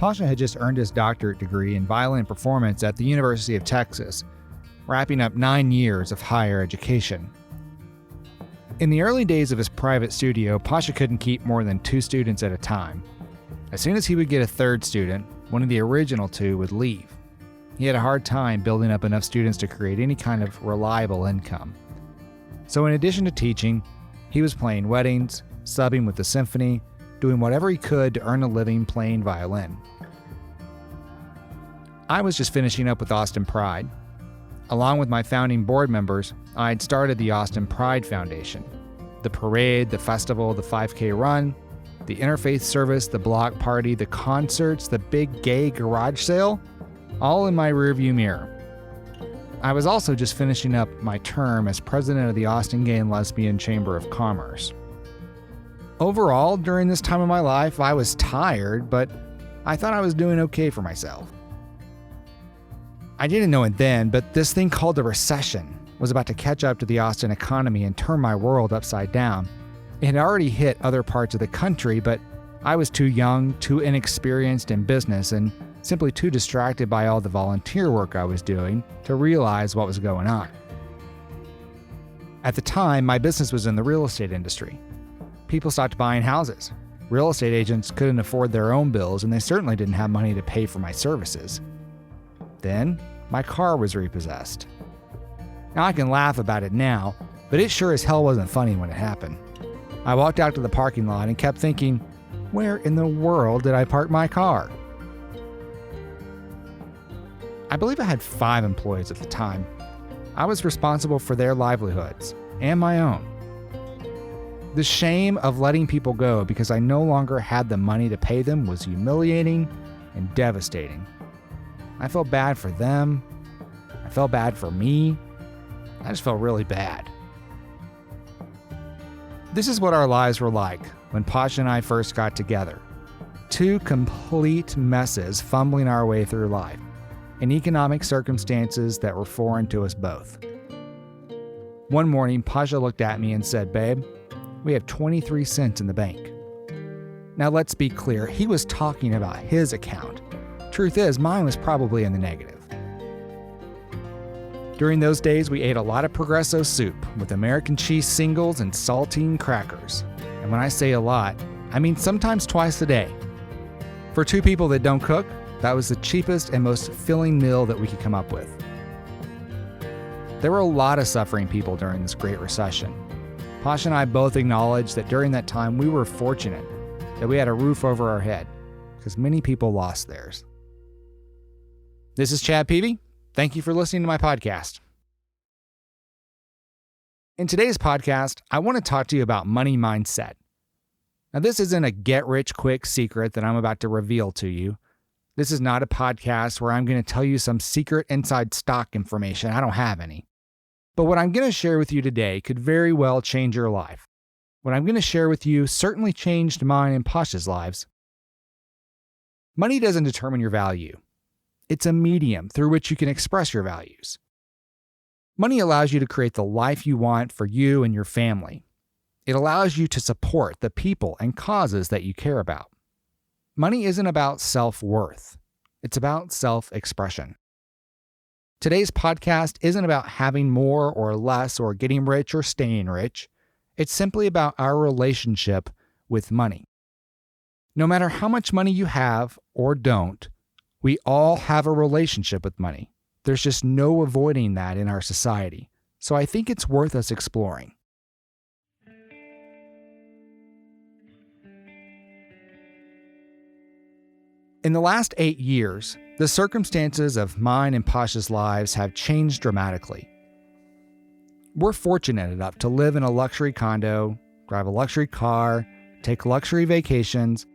Pasha had just earned his doctorate degree in violin performance at the University of Texas, wrapping up 9 years of higher education. In the early days of his private studio, Pasha couldn't keep more than 2 students at a time. As soon as he would get a 3rd student, one of the original 2 would leave. He had a hard time building up enough students to create any kind of reliable income. So in addition to teaching, he was playing weddings, subbing with the symphony, doing whatever he could to earn a living playing violin. I was just finishing up with Austin Pride. Along with my founding board members, I had started the Austin Pride Foundation. The parade, the festival, the 5K run, the interfaith service, the block party, the concerts, the big gay garage sale, all in my rearview mirror. I was also just finishing up my term as president of the Austin Gay and Lesbian Chamber of Commerce. Overall, during this time of my life, I was tired, but I thought I was doing okay for myself. I didn't know it then, but this thing called the recession was about to catch up to the Austin economy and turn my world upside down. It had already hit other parts of the country, but I was too young, too inexperienced in business, and simply too distracted by all the volunteer work I was doing to realize what was going on. At the time, my business was in the real estate industry. People stopped buying houses. Real estate agents couldn't afford their own bills, and they certainly didn't have money to pay for my services. Then, my car was repossessed. Now I can laugh about it now, but it sure as hell wasn't funny when it happened. I walked out to the parking lot and kept thinking, where in the world did I park my car? I believe I had 5 employees at the time. I was responsible for their livelihoods and my own. The shame of letting people go because I no longer had the money to pay them was humiliating and devastating. I felt bad for them. I felt bad for me. I just felt really bad. This is what our lives were like when Pasha and I first got together. 2 complete messes fumbling our way through life in economic circumstances that were foreign to us both. One morning, Pasha looked at me and said, "Babe, we have 23 cents in the bank." Now let's be clear, he was talking about his account. Truth is, mine was probably in the negative. During those days, we ate a lot of Progresso soup with American cheese singles and saltine crackers. And when I say a lot, I mean sometimes twice a day. For 2 people that don't cook, that was the cheapest and most filling meal that we could come up with. There were a lot of suffering people during this Great Recession. Pasha and I both acknowledged that during that time we were fortunate that we had a roof over our head, because many people lost theirs. This is Chad Peevy. Thank you for listening to my podcast. In today's podcast, I want to talk to you about money mindset. Now, this isn't a get-rich-quick secret that I'm about to reveal to you. This is not a podcast where I'm going to tell you some secret inside stock information. I don't have any. But what I'm going to share with you today could very well change your life. What I'm going to share with you certainly changed mine and Pasha's lives. Money doesn't determine your value. It's a medium through which you can express your values. Money allows you to create the life you want for you and your family. It allows you to support the people and causes that you care about. Money isn't about self-worth. It's about self-expression. Today's podcast isn't about having more or less or getting rich or staying rich. It's simply about our relationship with money. No matter how much money you have or don't, we all have a relationship with money. There's just no avoiding that in our society. So I think it's worth us exploring. In the last 8 years, the circumstances of mine and Pasha's lives have changed dramatically. We're fortunate enough to live in a luxury condo, drive a luxury car, take luxury vacations.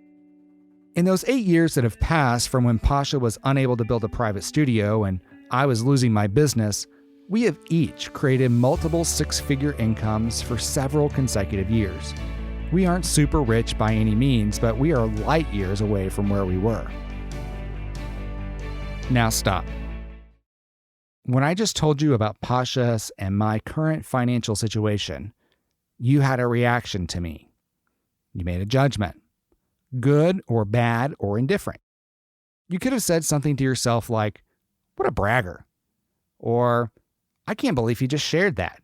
In those 8 years that have passed from when Pasha was unable to build a private studio and I was losing my business, we have each created multiple 6-figure incomes for several consecutive years. We aren't super rich by any means, but we are light years away from where we were. Now stop. When I just told you about Pasha's and my current financial situation, you had a reaction to me. You made a judgment, good or bad or indifferent. You could have said something to yourself like, "What a bragger," or "I can't believe he just shared that,"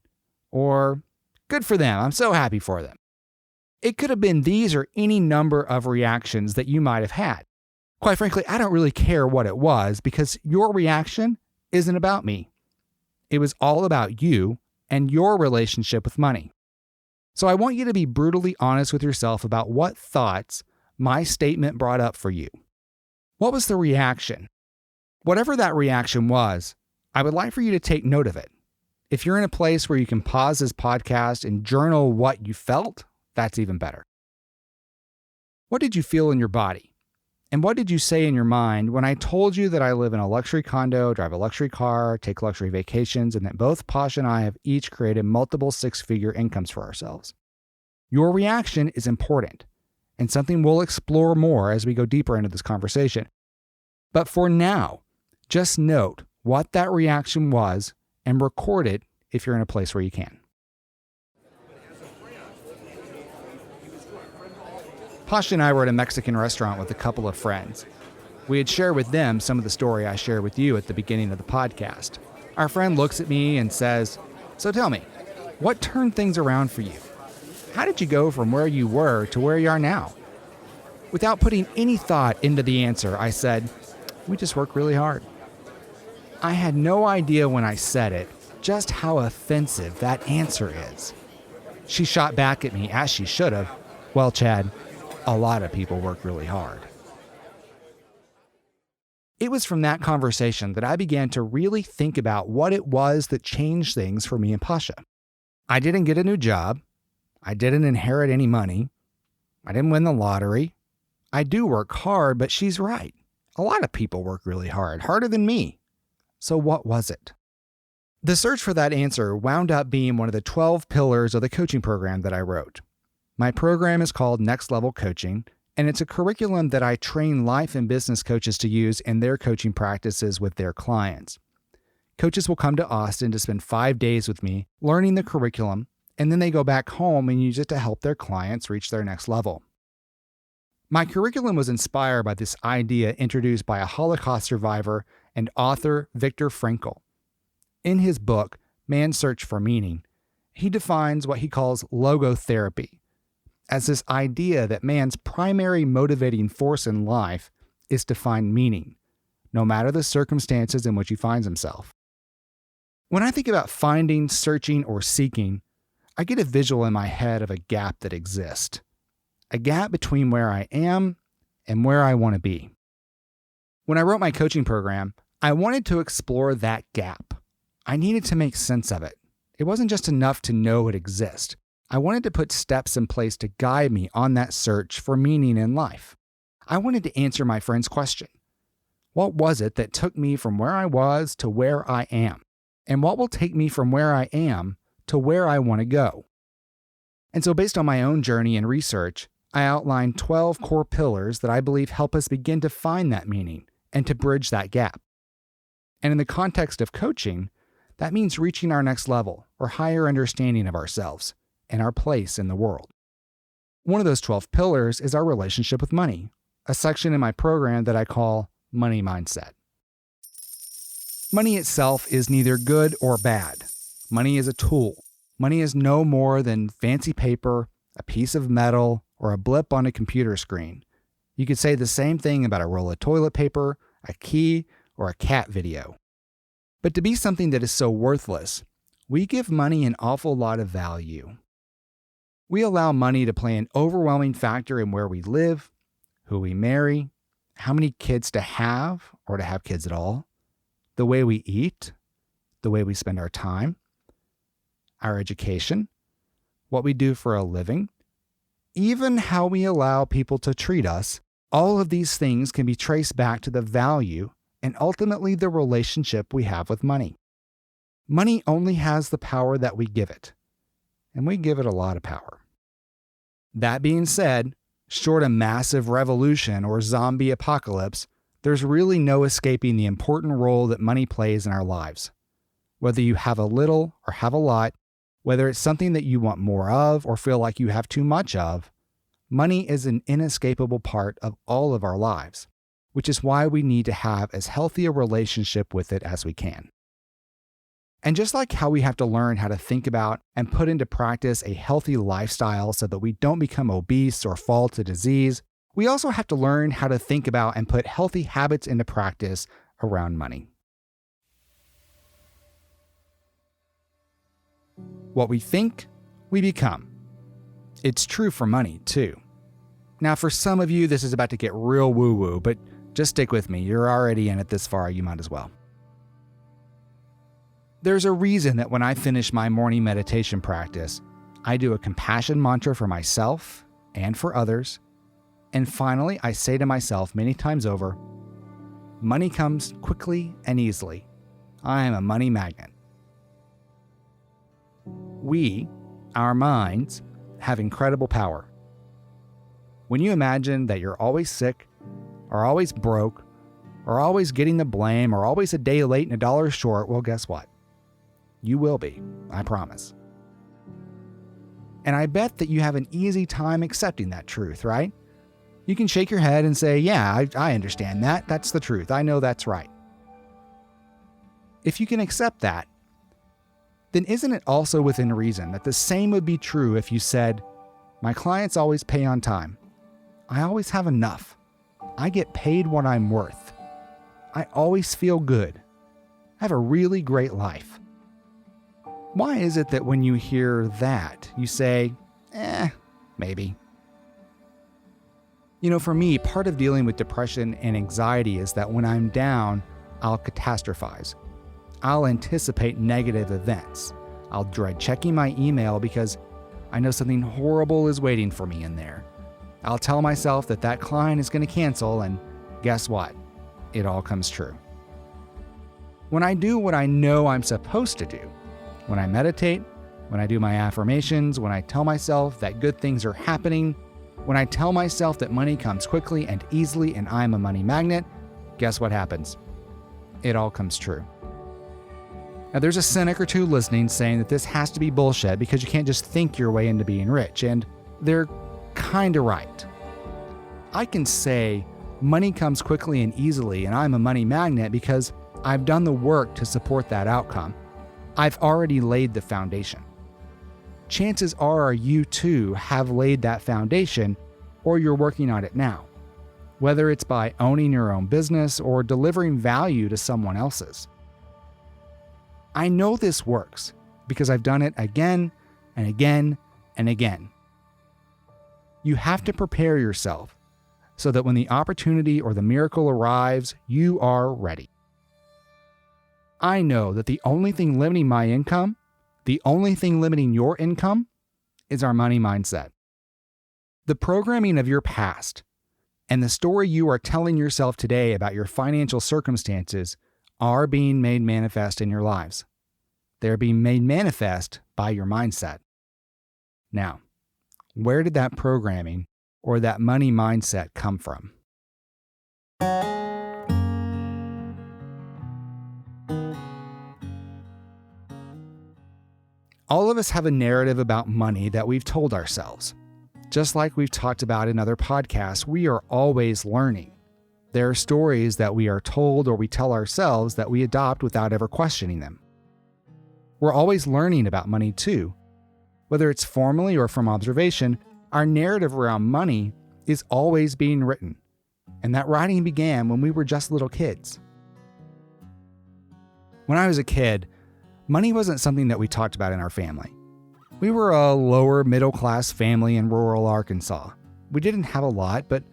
or "Good for them, I'm so happy for them." It could have been these or any number of reactions that you might have had. Quite frankly, I don't really care what it was because your reaction isn't about me. It was all about you and your relationship with money. So I want you to be brutally honest with yourself about what thoughts my statement brought up for you. What was the reaction? Whatever that reaction was, I would like for you to take note of it. If you're in a place where you can pause this podcast and journal what you felt, that's even better. What did you feel in your body? And what did you say in your mind when I told you that I live in a luxury condo, drive a luxury car, take luxury vacations, and that both Pasha and I have each created multiple six-figure incomes for ourselves? Your reaction is important and something we'll explore more as we go deeper into this conversation. But for now, just note what that reaction was and record it if you're in a place where you can. Pasha and I were at a Mexican restaurant with a couple of friends. We had shared with them some of the story I shared with you at the beginning of the podcast. Our friend looks at me and says, "So tell me, what turned things around for you? How did you go from where you were to where you are now?" Without putting any thought into the answer, I said, "We just work really hard." I had no idea when I said it just how offensive that answer is. She shot back at me, as she should have, "Well, Chad, a lot of people work really hard." It was from that conversation that I began to really think about what it was that changed things for me and Pasha. I didn't get a new job. I didn't inherit any money. I didn't win the lottery. I do work hard, but she's right. A lot of people work really hard, harder than me. So what was it? The search for that answer wound up being one of the 12 pillars of the coaching program that I wrote. My program is called Next Level Coaching, and it's a curriculum that I train life and business coaches to use in their coaching practices with their clients. Coaches will come to Austin to spend 5 days with me learning the curriculum, and then they go back home and use it to help their clients reach their next level. My curriculum was inspired by this idea introduced by a Holocaust survivor and author Viktor Frankl. In his book, Man's Search for Meaning, he defines what he calls logotherapy as this idea that man's primary motivating force in life is to find meaning, no matter the circumstances in which he finds himself. When I think about finding, searching, or seeking, I get a visual in my head of a gap that exists. A gap between where I am and where I want to be. When I wrote my coaching program, I wanted to explore that gap. I needed to make sense of it. It wasn't just enough to know it exists. I wanted to put steps in place to guide me on that search for meaning in life. I wanted to answer my friend's question. What was it that took me from where I was to where I am? And what will take me from where I am to where I want to go? And so based on my own journey and research, I outlined 12 core pillars that I believe help us begin to find that meaning and to bridge that gap. And in the context of coaching, that means reaching our next level or higher understanding of ourselves and our place in the world. One of those 12 pillars is our relationship with money, a section in my program that I call Money Mindset. Money itself is neither good or bad. Money is a tool. Money is no more than fancy paper, a piece of metal, or a blip on a computer screen. You could say the same thing about a roll of toilet paper, a key, or a cat video. But to be something that is so worthless, we give money an awful lot of value. We allow money to play an overwhelming factor in where we live, who we marry, how many kids to have or to have kids at all, the way we eat, the way we spend our time, our education, what we do for a living, even how we allow people to treat us. All of these things can be traced back to the value and ultimately the relationship we have with money. Money only has the power that we give it, and we give it a lot of power. That being said, short a massive revolution or zombie apocalypse, there's really no escaping the important role that money plays in our lives. Whether you have a little or have a lot, whether it's something that you want more of or feel like you have too much of, money is an inescapable part of all of our lives. which is why we need to have as healthy a relationship with it as we can. And just like how we have to learn how to think about and put into practice a healthy lifestyle so that we don't become obese or fall to disease, we also have to learn how to think about and put healthy habits into practice around money. What we think, we become. It's true for money, too. Now, for some of you, this is about to get real woo-woo, but just stick with me. You're already in it this far, you might as well. There's a reason that when I finish my morning meditation practice, I do a compassion mantra for myself and for others. And finally, I say to myself many times over, money comes quickly and easily. I am a money magnet. We, our minds, have incredible power. When you imagine that you're always sick, or always broke, or always getting the blame, or always a day late and $1 short, well, guess what? You will be, I promise. And I bet that you have an easy time accepting that truth, right? You can shake your head and say, yeah, I understand that. That's the truth. I know that's right. If you can accept that, then isn't it also within reason that the same would be true if you said, my clients always pay on time. I always have enough. I get paid what I'm worth. I always feel good. I have a really great life. Why is it that when you hear that, you say, maybe? You know, for me, part of dealing with depression and anxiety is that when I'm down, I'll catastrophize. I'll anticipate negative events. I'll dread checking my email because I know something horrible is waiting for me in there. I'll tell myself that client is going to cancel, and guess what? It all comes true. When I do what I know I'm supposed to do, when I meditate, when I do my affirmations, when I tell myself that good things are happening, when I tell myself that money comes quickly and easily and I'm a money magnet, guess what happens? It all comes true. Now, there's a cynic or two listening saying that this has to be bullshit because you can't just think your way into being rich, and they're kinda right. I can say money comes quickly and easily and I'm a money magnet because I've done the work to support that outcome. I've already laid the foundation. Chances are you too have laid that foundation, or you're working on it now, whether it's by owning your own business or delivering value to someone else's. I know this works because I've done it again and again and again. You have to prepare yourself so that when the opportunity or the miracle arrives, you are ready. I know that the only thing limiting my income, the only thing limiting your income, is our money mindset. The programming of your past and the story you are telling yourself today about your financial circumstances are being made manifest in your lives. They're being made manifest by your mindset. Now, where did that programming or that money mindset come from? All of us have a narrative about money that we've told ourselves. Just like we've talked about in other podcasts, we are always learning. There are stories that we are told or we tell ourselves that we adopt without ever questioning them. We're always learning about money too. Whether it's formally or from observation, our narrative around money is always being written. And that writing began when we were just little kids. When I was a kid, money wasn't something that we talked about in our family. We were a lower middle class family in rural Arkansas. We didn't have a lot, but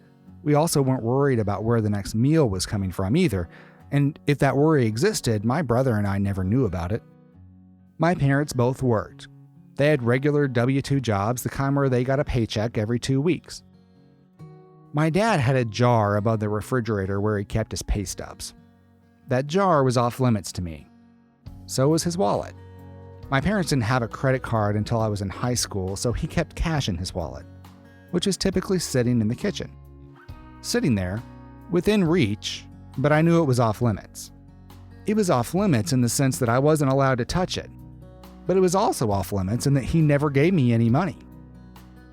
we also weren't worried about where the next meal was coming from either. And if that worry existed, my brother and I never knew about it. My parents both worked. They had regular W-2 jobs, the kind where they got a paycheck every 2 weeks. My dad had a jar above the refrigerator where he kept his pay stubs. That jar was off limits to me. So was his wallet. My parents didn't have a credit card until I was in high school, so he kept cash in his wallet, which was typically sitting in the kitchen. Sitting there, within reach, but I knew it was off limits. It was off limits in the sense that I wasn't allowed to touch it, but it was also off limits in that he never gave me any money.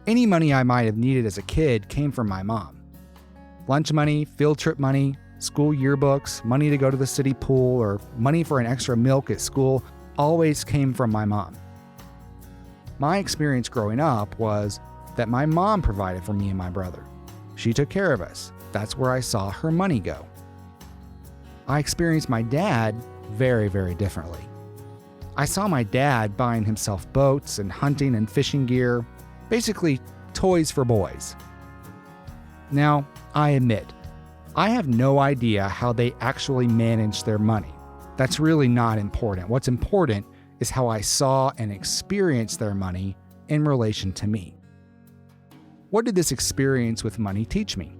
Any money I might have needed as a kid came from my mom. Lunch money, field trip money, school yearbooks, money to go to the city pool, or money for an extra milk at school always came from my mom. My experience growing up was that my mom provided for me and my brother. She took care of us. That's where I saw her money go. I experienced my dad very, very differently. I saw my dad buying himself boats and hunting and fishing gear, basically toys for boys. Now, I admit, I have no idea how they actually manage their money. That's really not important. What's important is how I saw and experienced their money in relation to me. What did this experience with money teach me?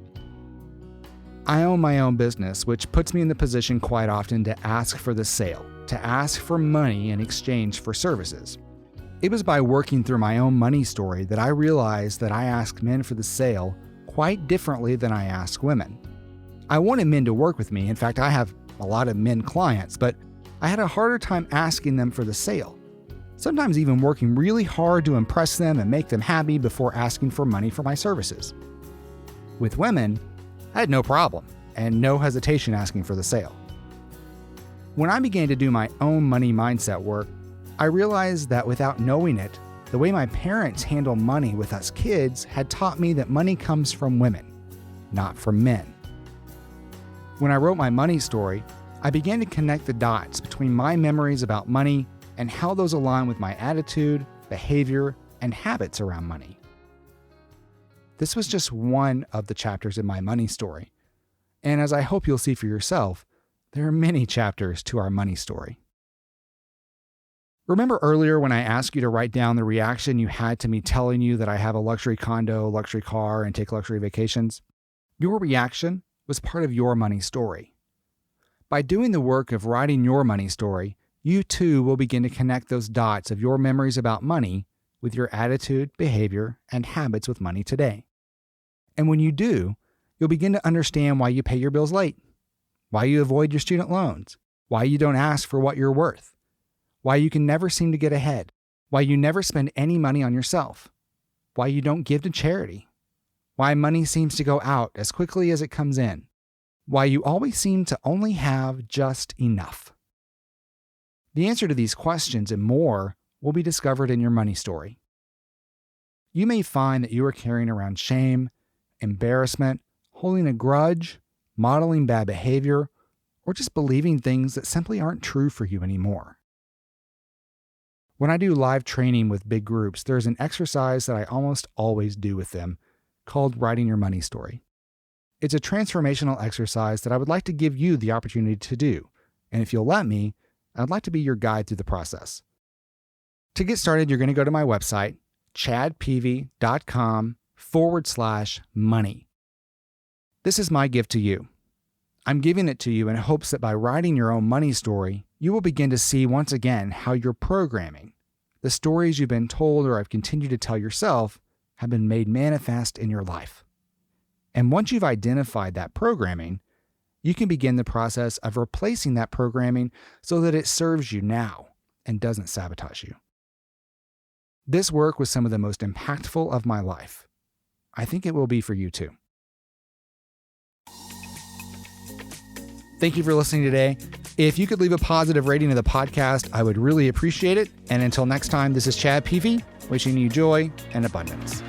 I own my own business, which puts me in the position quite often to ask for the sale, to ask for money in exchange for services. It was by working through my own money story that I realized that I asked men for the sale quite differently than I ask women. I wanted men to work with me. In fact, I have a lot of men clients, but I had a harder time asking them for the sale. Sometimes even working really hard to impress them and make them happy before asking for money for my services. With women, I had no problem and no hesitation asking for the sale. When I began to do my own money mindset work, I realized that without knowing it, the way my parents handle money with us kids had taught me that money comes from women, not from men. When I wrote my money story, I began to connect the dots between my memories about money and how those align with my attitude, behavior, and habits around money. This was just one of the chapters in my money story. And as I hope you'll see for yourself, there are many chapters to our money story. Remember earlier when I asked you to write down the reaction you had to me telling you that I have a luxury condo, luxury car, and take luxury vacations? Your reaction was part of your money story. By doing the work of writing your money story, you too will begin to connect those dots of your memories about money with your attitude, behavior, and habits with money today. And when you do, you'll begin to understand why you pay your bills late, why you avoid your student loans, why you don't ask for what you're worth, why you can never seem to get ahead, why you never spend any money on yourself, why you don't give to charity, why money seems to go out as quickly as it comes in, why you always seem to only have just enough. The answer to these questions and more will be discovered in your money story. You may find that you are carrying around shame, embarrassment, holding a grudge, modeling bad behavior, or just believing things that simply aren't true for you anymore. When I do live training with big groups, there's an exercise that I almost always do with them called writing your money story. It's a transformational exercise that I would like to give you the opportunity to do. And if you'll let me, I'd like to be your guide through the process. To get started, you're going to go to my website, chadpeevy.com/money. This is my gift to you. I'm giving it to you in hopes that by writing your own money story, you will begin to see once again how your programming, the stories you've been told or have continued to tell yourself, have been made manifest in your life. And once you've identified that programming, you can begin the process of replacing that programming so that it serves you now and doesn't sabotage you. This work was some of the most impactful of my life. I think it will be for you too. Thank you for listening today. If you could leave a positive rating of the podcast, I would really appreciate it. And until next time, this is Chad Peevy, wishing you joy and abundance.